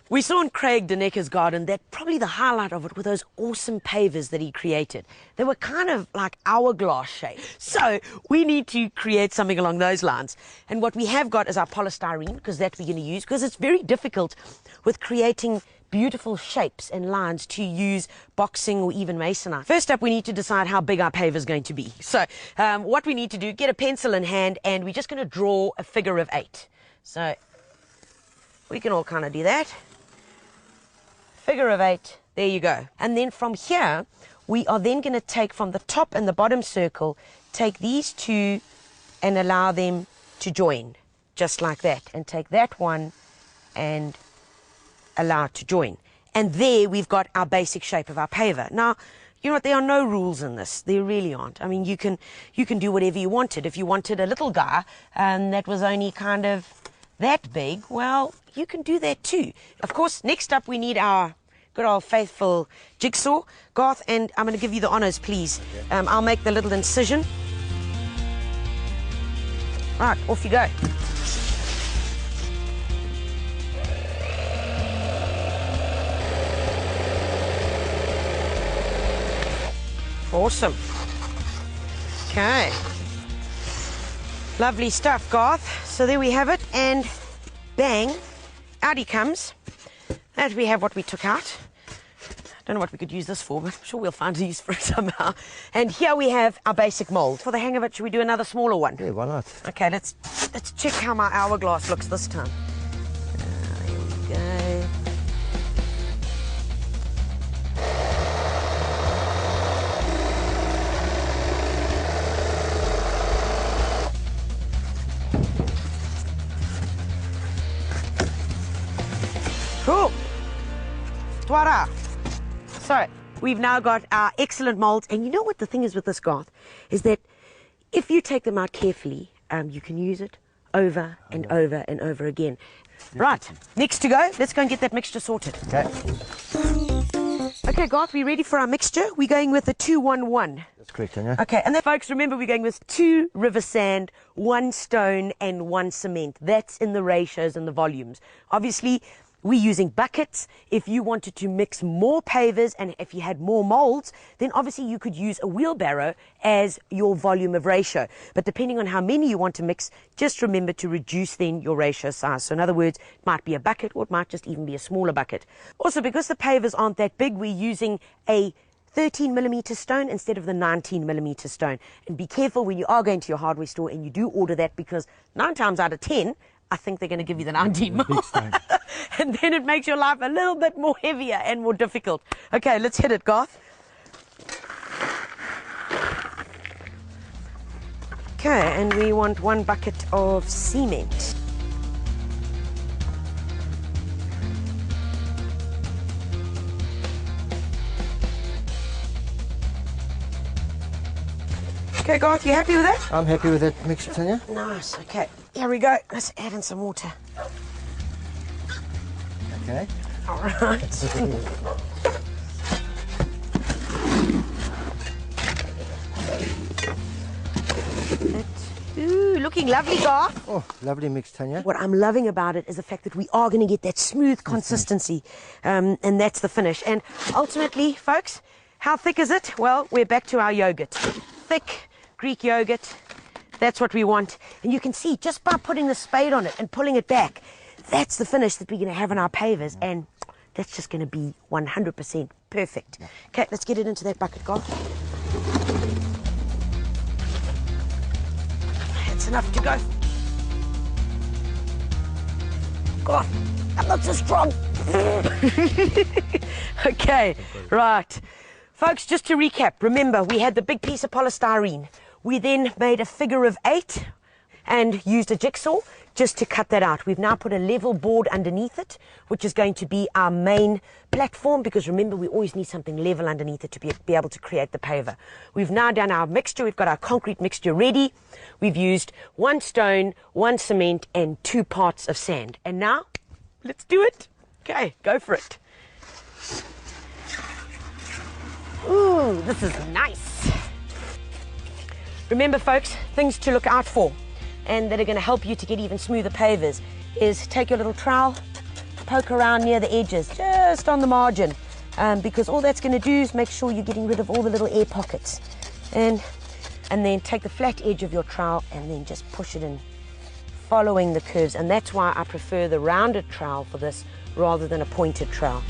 We saw in Craig Denecker's garden that probably the highlight of it were those awesome pavers that he created. They were kind of like hourglass shaped. So we need to create something along those lines. And what we have got is our polystyrene, because that we're going to use, because it's very difficult with creating beautiful shapes and lines to use boxing or even masonite. First up, we need to decide how big our paver is going to be. So what we need to do, get a pencil in hand, and we're just going to draw a figure of 8. So we can all kind of do that. Figure of 8, there you go. And then from here, we are then going to take from the top and the bottom circle, take these two and allow them to join, just like that. And take that one and allow it to join. And there we've got our basic shape of our paver. Now, you know what, there are no rules in this. There really aren't. I mean, you can do whatever you wanted. If you wanted a little guy that was only kind of that big, well, you can do that too. Of course, next up we need our good old faithful jigsaw. Garth, and I'm going to give you the honours, please. I'll make the little incision. Right, off you go. Awesome. Okay. Lovely stuff, Garth. So there we have it, and bang, out he comes. And we have what we took out. Don't know what we could use this for, but I'm sure we'll find a use for it somehow. And here we have our basic mould. For the hang of it, should we do another smaller one? Yeah, why not? Okay, let's check how my hourglass looks this time. Here we go. Cool. Voilà. So we've now got our excellent molds, and you know what the thing is with this, Garth, is that if you take them out carefully, you can use it over and over and over again. Right, next to go, let's go and get that mixture sorted. Okay. Okay, Garth, we ready for our mixture? We're going with the 2-1-1. That's correct, Tanya. Okay, and then folks, remember we're going with 2 river sand, 1 stone and 1 cement. That's in the ratios and the volumes. Obviously, we're using buckets. If you wanted to mix more pavers and if you had more molds, then obviously you could use a wheelbarrow as your volume of ratio. But depending on how many you want to mix, just remember to reduce then your ratio size. So in other words, it might be a bucket, or it might just even be a smaller bucket. Also, because the pavers aren't that big, we're using a 13mm stone instead of the 19mm stone. And be careful when you are going to your hardware store and you do order that, because 9 times out of 10, I think they're going to give you the 19 mil. And then it makes your life a little bit more heavier and more difficult. Okay, let's hit it, Garth. Okay, and we want 1 bucket of cement. Okay, Garth, you happy with that? I'm happy with that mixture, Tanya. Nice, okay. Here we go. Let's add in some water. Okay. All right. Ooh, looking lovely, Garth. Oh, lovely mix, Tanya. What I'm loving about it is the fact that we are going to get that smooth consistency, and that's the finish. And ultimately, folks, how thick is it? Well, we're back to our yogurt. Thick Greek yogurt. That's what we want. And you can see, just by putting the spade on it and pulling it back, that's the finish that we're going to have in our pavers. And that's just going to be 100% perfect. Okay, let's get it into that bucket, Garth. That's enough to go. Garth, I'm not so strong. Okay, right. Folks, just to recap, remember, we had the big piece of polystyrene. We then made a figure of 8 and used a jigsaw just to cut that out. We've now put a level board underneath it, which is going to be our main platform, because remember, we always need something level underneath it to be able to create the paver. We've now done our mixture. We've got our concrete mixture ready. We've used 1 stone, 1 cement, and 2 parts of sand. And now, let's do it. Okay, go for it. Ooh, this is nice. Remember, folks, things to look out for and that are going to help you to get even smoother pavers is take your little trowel, poke around near the edges, just on the margin, because all that's going to do is make sure you're getting rid of all the little air pockets. And then take the flat edge of your trowel and then just push it in, following the curves. And that's why I prefer the rounded trowel for this rather than a pointed trowel.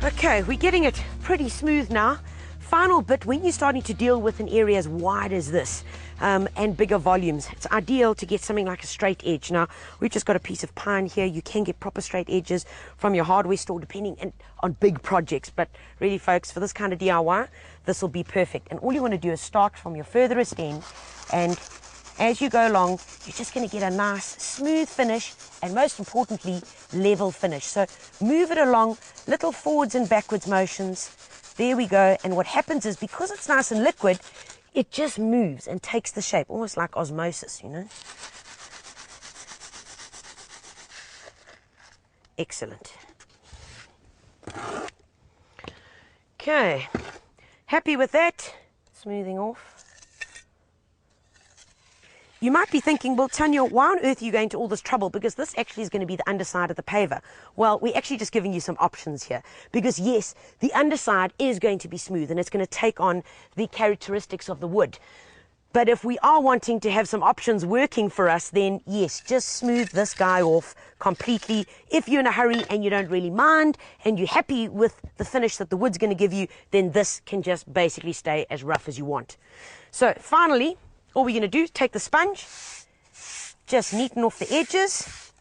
Okay, we're getting it pretty smooth now. Final bit, when you're starting to deal with an area as wide as this and bigger volumes, it's ideal to get something like a straight edge. Now, we've just got a piece of pine here. You can get proper straight edges from your hardware store depending on big projects. But really, folks, for this kind of DIY, this will be perfect. And all you want to do is start from your furthest end, and as you go along, you're just going to get a nice smooth finish, and most importantly, level finish. So move it along, little forwards and backwards motions. There we go. And what happens is, because it's nice and liquid, it just moves and takes the shape, almost like osmosis, you know. Excellent. Okay, happy with that? Smoothing off. You might be thinking, well, Tanya, why on earth are you going to all this trouble? Because this actually is going to be the underside of the paver. Well, we're actually just giving you some options here. Because, yes, the underside is going to be smooth and it's going to take on the characteristics of the wood. But if we are wanting to have some options working for us, then, yes, just smooth this guy off completely. If you're in a hurry and you don't really mind and you're happy with the finish that the wood's going to give you, then this can just basically stay as rough as you want. So, finally, all we're going to do is take the sponge, just neaten off the edges,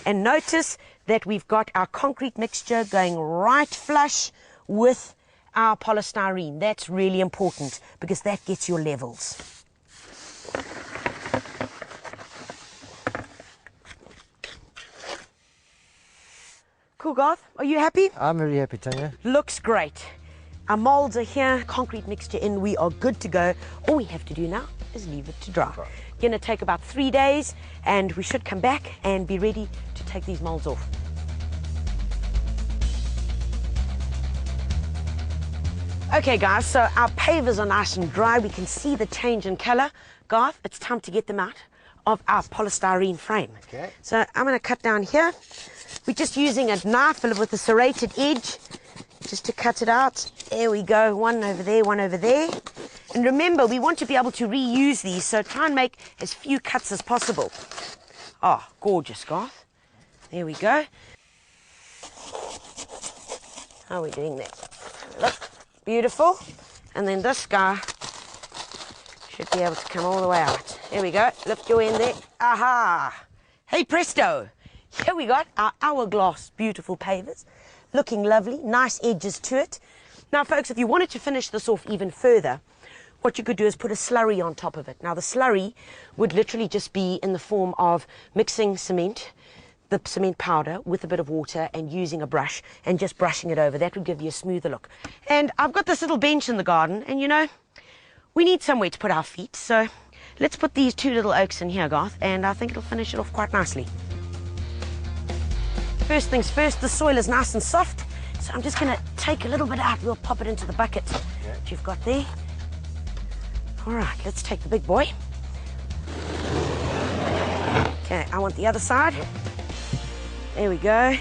and notice that we've got our concrete mixture going right flush with our polystyrene. That's really important because that gets your levels. Cool, Garth. Are you happy? I'm very happy, Tanya. Looks great. Our molds are here, concrete mixture in, we are good to go. All we have to do now is leave it to dry. Going to take about 3 days, and we should come back and be ready to take these molds off. Okay guys, so our pavers are nice and dry. We can see the change in color. Garth, it's time to get them out of our polystyrene frame. Okay. So I'm going to cut down here. We're just using a knife with a serrated edge just to cut it out. There we go, one over there, one over there. And remember, we want to be able to reuse these, so try and make as few cuts as possible. Oh, gorgeous, Garth. There we go. How are we doing that? Look, beautiful. And then this guy should be able to come all the way out. There we go, lift your end there. Aha! Hey presto! Here we got our hourglass beautiful pavers. Looking lovely, nice edges to it. Now folks, if you wanted to finish this off even further, what you could do is put a slurry on top of it. Now the slurry would literally just be in the form of mixing cement, the cement powder with a bit of water and using a brush and just brushing it over. That would give you a smoother look. And I've got this little bench in the garden, and you know, we need somewhere to put our feet, so let's put these 2 little oaks in here, Garth, and I think it'll finish it off quite nicely. First things first, the soil is nice and soft, so I'm just going to take a little bit out. We'll pop it into the bucket that you've got there. All right, let's take the big boy. Okay, I want the other side. There we go.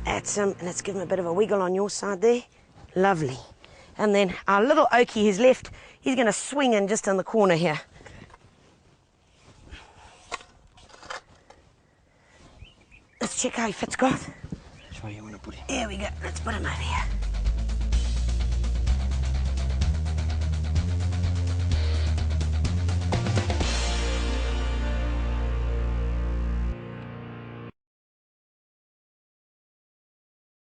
Add some, and let's give him a bit of a wiggle on your side there. Lovely. And then our little oakie who's left, he's going to swing in just in the corner here. Let's check how he fits, Garth. That's where you want to put him. There we go. Let's put him over here.